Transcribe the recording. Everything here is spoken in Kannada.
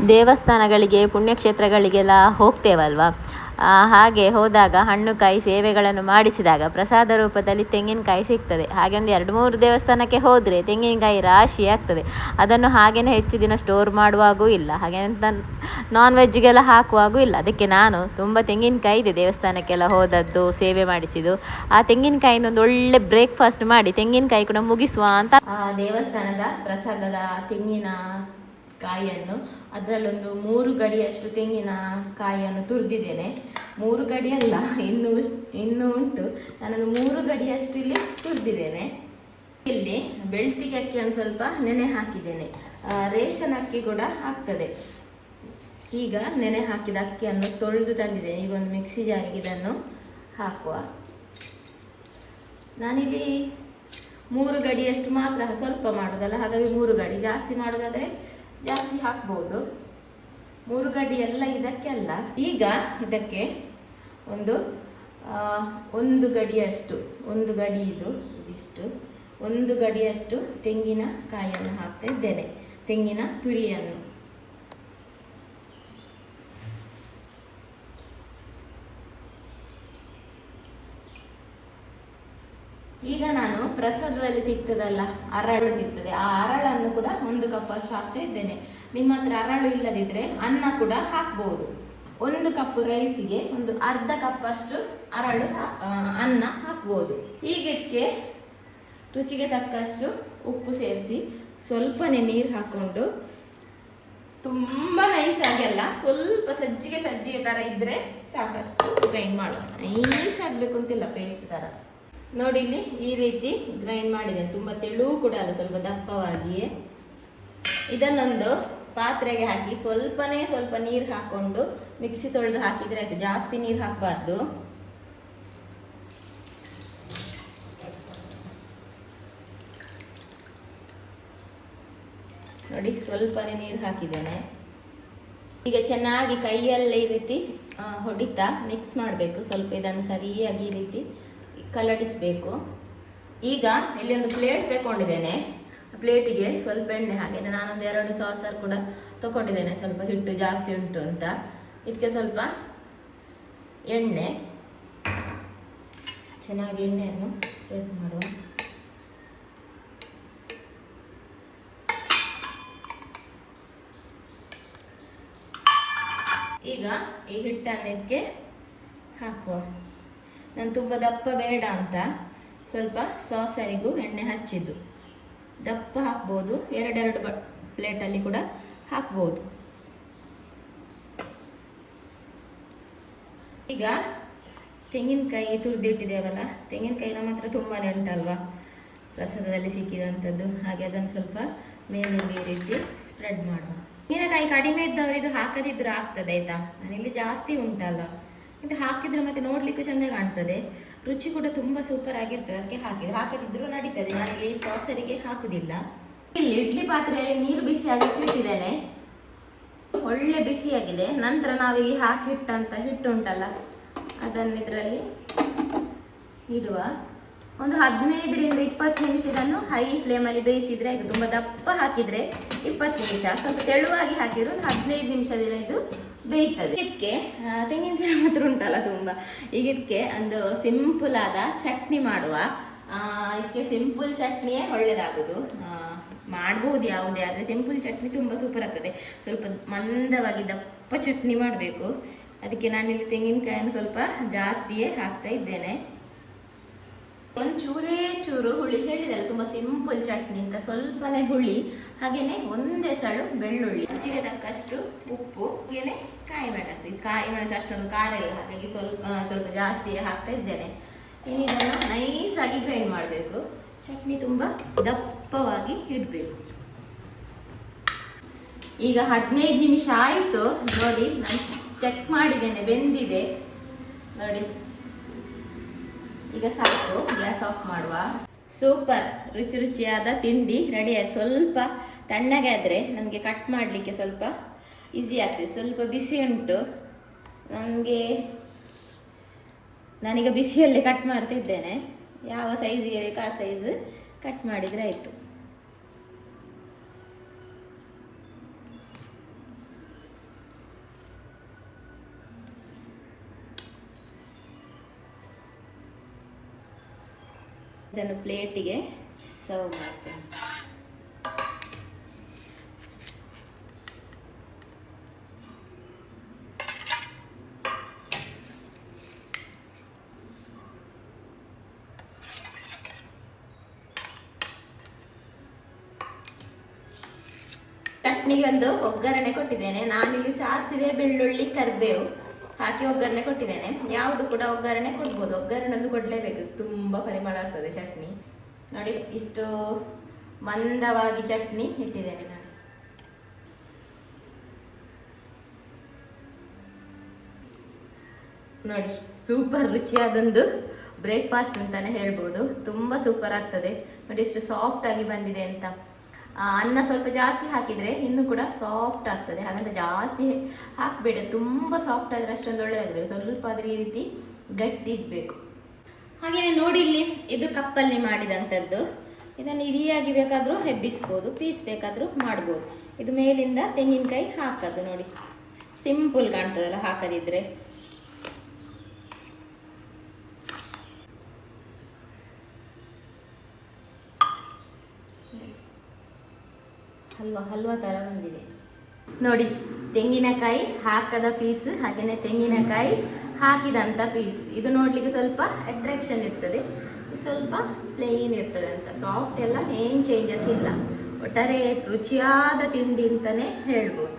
ದೇವಸ್ಥಾನಗಳಿಗೆ ಪುಣ್ಯಕ್ಷೇತ್ರಗಳಿಗೆಲ್ಲ ಹೋಗ್ತೇವಲ್ವ, ಹಾಗೆ ಹೋದಾಗ ಹಣ್ಣು ಕಾಯಿ ಸೇವೆಗಳನ್ನು ಮಾಡಿಸಿದಾಗ ಪ್ರಸಾದ ರೂಪದಲ್ಲಿ ತೆಂಗಿನಕಾಯಿ ಸಿಗ್ತದೆ. ಹಾಗೆ ಒಂದು 2-3 ದೇವಸ್ಥಾನಕ್ಕೆ ಹೋದರೆ ತೆಂಗಿನಕಾಯಿ ರಾಶಿ ಆಗ್ತದೆ. ಅದನ್ನು ಹಾಗೆಯೇ ಹೆಚ್ಚು ದಿನ ಸ್ಟೋರ್ ಮಾಡುವಾಗೂ ಇಲ್ಲ, ಹಾಗೆ ಅಂತ ನಾನ್ ವೆಜ್ಜಿಗೆಲ್ಲ ಹಾಕುವಾಗೂ ಇಲ್ಲ. ಅದಕ್ಕೆ ನಾನು ತುಂಬ ತೆಂಗಿನಕಾಯಿ ಇದೆ ದೇವಸ್ಥಾನಕ್ಕೆಲ್ಲ ಹೋದದ್ದು, ಸೇವೆ ಮಾಡಿಸಿದ್ದು. ಆ ತೆಂಗಿನಕಾಯಿಂದ ಒಂದು ಒಳ್ಳೆ ಬ್ರೇಕ್ಫಾಸ್ಟ್ ಮಾಡಿ ತೆಂಗಿನಕಾಯಿ ಕೂಡ ಮುಗಿಸುವ ಅಂತ ಆ ದೇವಸ್ಥಾನದ ಪ್ರಸಾದದ ತೆಂಗಿನ ಕಾಯಿಯನ್ನು ಅದರಲ್ಲೊಂದು 3 ಗಡಿಯಷ್ಟು ತೆಂಗಿನ ಕಾಯಿಯನ್ನು ತುರಿದಿದ್ದೇನೆ. 3 ಗಡಿ ಅಲ್ಲ, ಇನ್ನೂ ಉಂಟು. ನಾನೊಂದು 3 ಗಡಿಯಷ್ಟು ಇಲ್ಲಿ ತುರಿದಿದ್ದೇನೆ. ಇಲ್ಲಿ ಬೆಳ್ತಿಗೆ ಅಕ್ಕಿಯನ್ನು ಸ್ವಲ್ಪ ನೆನೆ ಹಾಕಿದ್ದೇನೆ. ರೇಷನ್ ಅಕ್ಕಿ ಕೂಡ ಆಗ್ತದೆ. ಈಗ ನೆನೆ ಹಾಕಿದ ಅಕ್ಕಿಯನ್ನು ತೊಳೆದು ತಂದಿದ್ದೇನೆ. ಈಗ ಒಂದು ಮಿಕ್ಸಿ ಜಾರಿಗೆ ಇದನ್ನು ಹಾಕುವ. ನಾನಿಲ್ಲಿ 3 ಗಡಿಯಷ್ಟು ಮಾತ್ರ ಸ್ವಲ್ಪ ಮಾಡೋದಲ್ಲ, ಹಾಗಾಗಿ 3 ಗಡಿ. ಜಾಸ್ತಿ ಮಾಡೋದಾದರೆ ಜಾಸ್ತಿ ಹಾಕ್ಬೋದು. 3 ಗಡಿ ಎಲ್ಲ ಇದಕ್ಕೆ ಅಲ್ಲ. ಈಗ ಇದಕ್ಕೆ ಒಂದು ಗಡಿಯಷ್ಟು, 1 ಗಡಿ ಇದಿಷ್ಟು 1 ಗಡಿಯಷ್ಟು ತೆಂಗಿನ ಕಾಯಿಯನ್ನು ಹಾಕ್ತಾ ಇದ್ದೇನೆ, ತೆಂಗಿನ ತುರಿಯನ್ನು. ಈಗ ನಾನು ಪ್ರಸಾದದಲ್ಲಿ ಸಿಗ್ತದಲ್ಲ, ಅರಳು ಸಿಗ್ತದೆ, ಆ ಅರಳನ್ನು ಕೂಡ 1 ಕಪ್ ಅಷ್ಟು ಹಾಕ್ತಾ ಇದ್ದೇನೆ. ನಿಮ್ಮ ಹತ್ರ ಅರಳು ಇಲ್ಲದಿದ್ದರೆ ಅನ್ನ ಕೂಡ ಹಾಕ್ಬೋದು. 1 ಕಪ್ ರೈಸಿಗೆ ಒಂದು ಅರ್ಧ ಕಪ್ ಅಷ್ಟು ಅರಳು ಅನ್ನ ಹಾಕ್ಬೋದು. ಈಗಕ್ಕೆ ರುಚಿಗೆ ತಕ್ಕಷ್ಟು ಉಪ್ಪು ಸೇರಿಸಿ ಸ್ವಲ್ಪನೇ ನೀರು ಹಾಕ್ಕೊಂಡು, ತುಂಬ ನೈಸಾಗಿ ಅಲ್ಲ, ಸ್ವಲ್ಪ ಸಜ್ಜಿಗೆ ಥರ ಇದ್ದರೆ ಸಾಕಷ್ಟು ಗ್ರೈಂಡ್ ಮಾಡುವ. ನೈಸ್ ಆಗಬೇಕು ಅಂತಿಲ್ಲ, ಪೇಸ್ಟ್ ಥರ. ನೋಡಿ ಇಲ್ಲಿ ಈ ರೀತಿ ಗ್ರೈಂಡ್ ಮಾಡಿದ್ದೇನೆ. ತುಂಬ ತೆಳು ಕೂಡ ಅಲ್ಲ, ಸ್ವಲ್ಪ ದಪ್ಪವಾಗಿಯೇ. ಇದನ್ನೊಂದು ಪಾತ್ರೆಗೆ ಹಾಕಿ ಸ್ವಲ್ಪ ನೀರು ಹಾಕ್ಕೊಂಡು ಮಿಕ್ಸಿ ತೊಳೆದು ಹಾಕಿದರೆ ಆಯಿತು. ಜಾಸ್ತಿ ನೀರು ಹಾಕಬಾರ್ದು. ನೋಡಿ ಸ್ವಲ್ಪನೇ ನೀರು ಹಾಕಿದ್ದೇನೆ. ಈಗ ಚೆನ್ನಾಗಿ ಕೈಯಲ್ಲೇ ಈ ರೀತಿ ಹೊಡಿತಾ ಮಿಕ್ಸ್ ಮಾಡಬೇಕು. ಸ್ವಲ್ಪ ಇದನ್ನು ಸರಿಯಾಗಿ ಈ ರೀತಿ ಕಲಡಿಸಬೇಕು. ಈಗ ಇಲ್ಲಿ ಒಂದು ಪ್ಲೇಟ್ ತಗೊಂಡಿದ್ದೇನೆ. ಪ್ಲೇಟಿಗೆ ಸ್ವಲ್ಪ ಎಣ್ಣೆ ಹಾಕಿ, ನಾನೊಂದು 2 ಸಾಸರ್ ಕೂಡ ತಗೊಂಡಿದ್ದೇನೆ. ಸ್ವಲ್ಪ ಹಿಟ್ಟು ಜಾಸ್ತಿ ಉಂಟು ಅಂತ ಇದಕ್ಕೆ ಸ್ವಲ್ಪ ಎಣ್ಣೆ, ಚೆನ್ನಾಗಿ ಎಣ್ಣೆಯನ್ನು ಸ್ಪ್ರೆಡ್ ಮಾಡುವ. ಈಗ ಈ ಹಿಟ್ಟನ್ನು ಇದಕ್ಕೆ ಹಾಕುವ. ನಾನು ತುಂಬ ದಪ್ಪ ಬೇಡ ಅಂತ ಸ್ವಲ್ಪ ಸಾಸರಿಗೂ ಎಣ್ಣೆ ಹಚ್ಚಿದ್ದು. ದಪ್ಪ ಹಾಕ್ಬೋದು, 2 ಪ್ಲೇಟಲ್ಲಿ ಕೂಡ ಹಾಕ್ಬೋದು. ಈಗ ತೆಂಗಿನಕಾಯಿ ತುರಿದಿಟ್ಟಿದ್ದೇವಲ್ಲ, ತೆಂಗಿನಕಾಯಿ ನಮ್ಮ ಹತ್ರ ತುಂಬಾ ಉಂಟಲ್ವಾ ಪ್ರಸಾದದಲ್ಲಿ ಸಿಕ್ಕಿದಂಥದ್ದು, ಹಾಗೆ ಅದನ್ನು ಸ್ವಲ್ಪ ಮೇಲೆ ಈ ರೀತಿ ಸ್ಪ್ರೆಡ್ ಮಾಡುವ. ತೆಂಗಿನಕಾಯಿ ಕಡಿಮೆ ಇದ್ದವರು ಇದು ಹಾಕದಿದ್ರೂ ಆಗ್ತದೆ ಆಯಿತಾ. ನಾನಿಲ್ಲಿ ಜಾಸ್ತಿ ಉಂಟಲ್ಲ, ಇದು ಹಾಕಿದ್ರೆ ಮತ್ತೆ ನೋಡ್ಲಿಕ್ಕೂ ಚೆಂದ ಕಾಣ್ತದೆ, ರುಚಿ ಕೂಡ ತುಂಬ ಸೂಪರ್ ಆಗಿರ್ತದೆ. ಅದಕ್ಕೆ ಹಾಕದಿದ್ರೂ ನಡೀತದೆ. ನನಗೆ ಸಾಸರಿಗೆ ಹಾಕುದಿಲ್ಲ. ಇಲ್ಲಿ ಇಡ್ಲಿ ಪಾತ್ರೆಯಲ್ಲಿ ನೀರು ಬಿಸಿಯಾಗಿ ಇಟ್ಟಿದ್ದೇನೆ, ಒಳ್ಳೆ ಬಿಸಿಯಾಗಿದೆ. ನಂತರ ನಾವಿಲ್ಲಿ ಹಾಕಿಟ್ಟಂತ ಹಿಟ್ಟು ಉಂಟಲ್ಲ ಅದನ್ನು ಇದರಲ್ಲಿ ಇಡುವ. ಒಂದು 15ರಿಂದ 20 ನಿಮಿಷ ಇದನ್ನು ಹೈ ಫ್ಲೇಮಲ್ಲಿ ಬೇಯಿಸಿದ್ರೆ ಆಯಿತು. ತುಂಬ ದಪ್ಪ ಹಾಕಿದರೆ 20 ನಿಮಿಷ, ಸ್ವಲ್ಪ ತೆಳುವಾಗಿ ಹಾಕಿದ್ರೆ ಒಂದು 15 ನಿಮಿಷದಲ್ಲಿ ಇದು ಬೇಯ್ತದೆ. ಇದಕ್ಕೆ ತೆಂಗಿನಕಾಯಿ ಮಾತ್ರ ಉಂಟಲ್ಲ ತುಂಬ. ಈಗ ಇದಕ್ಕೆ ಒಂದು ಸಿಂಪಲ್ ಆದ ಚಟ್ನಿ ಮಾಡುವ. ಇದಕ್ಕೆ ಸಿಂಪಲ್ ಚಟ್ನಿಯೇ ಒಳ್ಳೆಯದಾಗೋದು. ಮಾಡ್ಬೋದು ಯಾವುದೇ, ಆದರೆ ಸಿಂಪಲ್ ಚಟ್ನಿ ತುಂಬ ಸೂಪರ್ ಆಗ್ತದೆ. ಸ್ವಲ್ಪ ಮಂದವಾಗಿ ದಪ್ಪ ಚಟ್ನಿ ಮಾಡಬೇಕು. ಅದಕ್ಕೆ ನಾನಿಲ್ಲಿ ತೆಂಗಿನಕಾಯನ್ನು ಸ್ವಲ್ಪ ಜಾಸ್ತಿಯೇ ಹಾಕ್ತಾ ಇದ್ದೇನೆ. ಒಂಚೂರೇ ಚೂರು ಹುಳಿ, ಹೇಳಿದಲ್ಲ ತುಂಬ ಸಿಂಪಲ್ ಚಟ್ನಿ ಅಂತ, ಸ್ವಲ್ಪನೇ ಹುಳಿ, ಹಾಗೆಯೇ 1 ಎಸಳು ಬೆಳ್ಳುಳ್ಳಿ, ರುಚಿಗೆ ತಕ್ಕಷ್ಟು ಉಪ್ಪು, ಹಾಗೆಯೇ ಕಾಯಿ ಮೆಣಸು ಅಷ್ಟೊಂದು ಖಾರ ಇಲ್ಲ, ಹಾಗಾಗಿ ಸ್ವಲ್ಪ ಜಾಸ್ತಿಯೇ ಹಾಕ್ತಾ ಇದ್ದೇನೆ. ಇನ್ನು ಇದನ್ನು ನೈಸಾಗಿ ಗ್ರೈಂಡ್ ಮಾಡಬೇಕು. ಚಟ್ನಿ ತುಂಬ ದಪ್ಪವಾಗಿ ಇಡಬೇಕು. ಈಗ 15 ನಿಮಿಷ ಆಯಿತು ನೋಡಿ, ನಾನು ಚೆಕ್ ಮಾಡಿದ್ದೇನೆ, ಬೆಂದಿದೆ ನೋಡಿ. ಈಗ ಸಾಕು, ಗ್ಯಾಸ್ ಆಫ್ ಮಾಡುವ. ಸೂಪರ್ ರುಚಿಯಾದ ತಿಂಡಿ ರೆಡಿ ಆಯ್ತು. ಸ್ವಲ್ಪ ತಣ್ಣಗೆ ಆದರೆ ನಮಗೆ ಕಟ್ ಮಾಡಲಿಕ್ಕೆ ಸ್ವಲ್ಪ ಈಸಿ ಆಗ್ತದೆ. ಸ್ವಲ್ಪ ಬಿಸಿ ಉಂಟು, ನಾನೀಗ ಬಿಸಿಯಲ್ಲೇ ಕಟ್ ಮಾಡ್ತಿದ್ದೇನೆ. ಯಾವ ಸೈಜಿಗೆ ಬೇಕು ಆ ಸೈಜ್ ಕಟ್ ಮಾಡಿದರೆ ಆಯಿತು. ಇದನ್ನು ಪ್ಲೇಟಿಗೆ ಸರ್ವ್ ಮಾಡ್ತೇನೆ. ಚಟ್ನಿಗೊಂದು ಒಗ್ಗರಣೆ ಕೊಟ್ಟಿದ್ದೇನೆ. ನಾನಿಲ್ಲಿ ಸಾಸಿವೆ, ಬೆಳ್ಳುಳ್ಳಿ, ಕರಿಬೇವು ಹಾಕಿ ಒಗ್ಗರಣೆ ಕೊಟ್ಟಿದ್ದೇನೆ. ಯಾವುದು ಕೂಡ ಒಗ್ಗರಣೆ ಕೊಡ್ಬೋದು, ಒಗ್ಗರಣೆ ಒಂದು ಕೊಡಲೇಬೇಕು, ತುಂಬ ಪರಿಮಳ ಆಗ್ತದೆ ಚಟ್ನಿ. ನೋಡಿ ಇಷ್ಟು ಮಂದವಾಗಿ ಚಟ್ನಿ ಇಟ್ಟಿದ್ದೇನೆ ನಾನು. ನೋಡಿ ಸೂಪರ್ ರುಚಿಯಾದೊಂದು ಬ್ರೇಕ್ಫಾಸ್ಟ್ ಅಂತಾನೆ ಹೇಳ್ಬೋದು. ತುಂಬ ಸೂಪರ್ ಆಗ್ತದೆ. ನೋಡಿ ಎಷ್ಟು ಸಾಫ್ಟ್ ಆಗಿ ಬಂದಿದೆ ಅಂತ. ಅನ್ನ ಸ್ವಲ್ಪ ಜಾಸ್ತಿ ಹಾಕಿದರೆ ಇನ್ನೂ ಕೂಡ ಸಾಫ್ಟ್ ಆಗ್ತದೆ, ಹಾಗಂತ ಜಾಸ್ತಿ ಹಾಕಬೇಡ, ತುಂಬ ಸಾಫ್ಟ್ ಆದರೆ ಅಷ್ಟೊಂದು ಒಳ್ಳೆಯದಾಗ್ತದೆ. ಸ್ವಲ್ಪ ಆದರೆ ಈ ರೀತಿ ಗಟ್ಟಿ ಇಡಬೇಕು. ಹಾಗೆಯೇ ನೋಡಿ ಇಲ್ಲಿ ಇದು ಕಪ್ಪಲ್ಲಿ ಮಾಡಿದಂಥದ್ದು. ಇದನ್ನು ಇಡಿಯಾಗಿ ಬೇಕಾದರೂ ಹೆಬ್ಬಿಸ್ಬೋದು, ಪೀಸ್ ಬೇಕಾದರೂ ಮಾಡ್ಬೋದು. ಇದು ಮೇಲಿಂದ ತೆಂಗಿನಕಾಯಿ ಹಾಕೋದು. ನೋಡಿ ಸಿಂಪಲ್ ಕಾಣ್ತದಲ್ಲ ಹಾಕದಿದ್ರೆ. ಹಲ್ವಾ ಥರ ಬಂದಿದೆ ನೋಡಿ. ತೆಂಗಿನಕಾಯಿ ಹಾಕದ ಪೀಸ್, ಹಾಗೆಯೇ ತೆಂಗಿನಕಾಯಿ ಹಾಕಿದಂಥ ಪೀಸ್. ಇದು ನೋಡಲಿಕ್ಕೆ ಸ್ವಲ್ಪ ಅಟ್ರಾಕ್ಷನ್ ಇರ್ತದೆ, ಸ್ವಲ್ಪ ಪ್ಲೇನ್ ಇರ್ತದೆ ಅಂತ. ಸಾಫ್ಟ್ ಎಲ್ಲ ಏನು ಚೇಂಜಸ್ ಇಲ್ಲ. ಒಟ್ಟಾರೆ ರುಚಿಯಾದ ತಿಂಡಿ ಅಂತಲೇ ಹೇಳ್ಬೋದು.